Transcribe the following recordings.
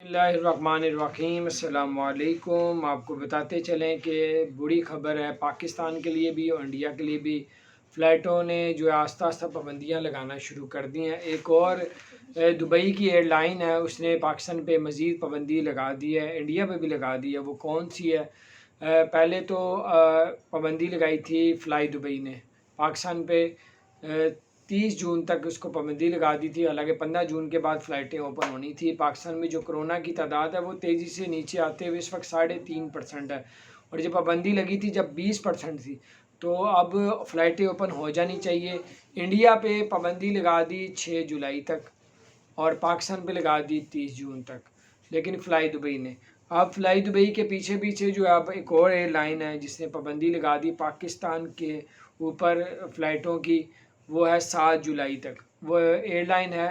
बिस्मिल्लाहिर्रहमानिर्रहीम अस्सलाम वालेकुम। आपको बताते चलें कि बुरी खबर है पाकिस्तान के लिए भी और इंडिया के लिए भी। फ़्लाइटों ने जो है आस्ता आस्ता पाबंदियाँ लगाना शुरू कर दी हैं। एक और दुबई की एयरलाइन है, उसने पाकिस्तान पे मज़ीद पाबंदी लगा दी है, इंडिया पे भी लगा दी है। वो कौन सी है? पहले तो पाबंदी लगाई थी फ़्लाई दुबई ने पाकिस्तान पे। 30 जून तक उसको पाबंदी लगा दी थी। हालांकि 15 जून के बाद फ़्लाइटें ओपन होनी थी। पाकिस्तान में जो कोरोना की तादाद है वो तेज़ी से नीचे आते हुए इस वक्त 3.5% है, और जब पाबंदी लगी थी जब 20% थी, तो अब फ़्लाइटें ओपन हो जानी चाहिए। इंडिया पे पाबंदी लगा दी 6 जुलाई तक और पाकिस्तान पे लगा दी 30 जून तक, लेकिन फ़्लाई दुबई ने। अब फ़्लाई दुबई के पीछे पीछे जो है अब एक और एयरलाइन है जिसने पाबंदी लगा दी पाकिस्तान के ऊपर फ़्लाइटों की, वो है 7 जुलाई तक। वो एयरलाइन है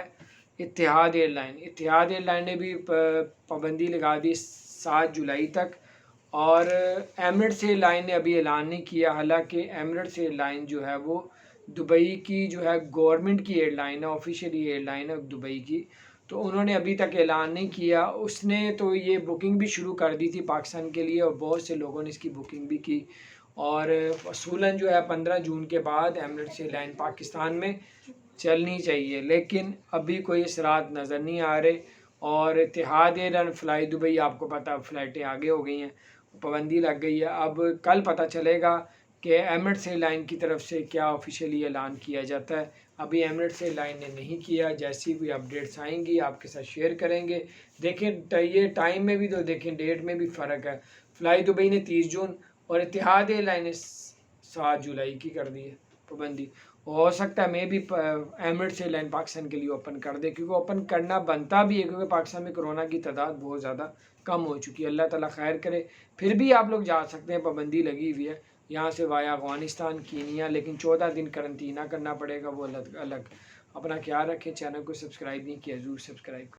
इत्तेहाद एयरलाइन। इत्तेहाद एयरलाइन ने भी पाबंदी लगा दी 7 जुलाई तक। और एमिरेट्स एयरलाइन ने अभी ऐलान नहीं किया, हालांकि एमिरेट्स एयरलाइन जो है वो दुबई की जो है गवर्नमेंट की एयरलाइन है, ऑफिशियली एयरलाइन है दुबई की, तो उन्होंने अभी तक ऐलान नहीं किया। उसने तो ये बुकिंग भी शुरू कर दी थी पाकिस्तान के लिए और बहुत से लोगों ने इसकी बुकिंग भी की। और असूलन जो है 15 जून के बाद एमिरेट्स एयरलाइन पाकिस्तान में चलनी चाहिए, लेकिन अभी कोई असरात नज़र नहीं आ रहे। और इत्तेहाद एयरलाइन फ़्लाई दुबई आपको पता फ़्लाइटें आगे हो गई हैं, पाबंदी लग गई है। अब कल पता चलेगा कि एमिरेट्स एयरलाइन की तरफ से क्या ऑफिशियली ऐलान किया जाता है। अभी एमिरेट्स एयरलाइन ने नहीं किया। जैसी भी अपडेट्स आएंगी आपके साथ शेयर करेंगे। देखें ये टाइम में भी तो देखें, डेट में भी फ़र्क है। फ़्लाई दुबई ने 30 जून और इत्तेहाद एयरलाइन ने 7 जुलाई की कर दी है पाबंदी। हो सकता है मैं भी एमिरेट्स एयरलाइन पाकिस्तान के लिए ओपन कर दे, क्योंकि ओपन करना बनता भी है, क्योंकि पाकिस्तान में कोरोना की तादाद बहुत ज़्यादा कम हो चुकी है। अल्लाह ताला खैर करे। फिर भी आप लोग जा सकते हैं, पाबंदी लगी हुई है यहाँ से वाया अफ़गानिस्तान कीनिया, लेकिन 14 दिन करंटीना करना पड़ेगा, वो अलग अलग। अपना ख्याल रखें। चैनल को सब्सक्राइब नहीं किया ज़रूर सब्सक्राइब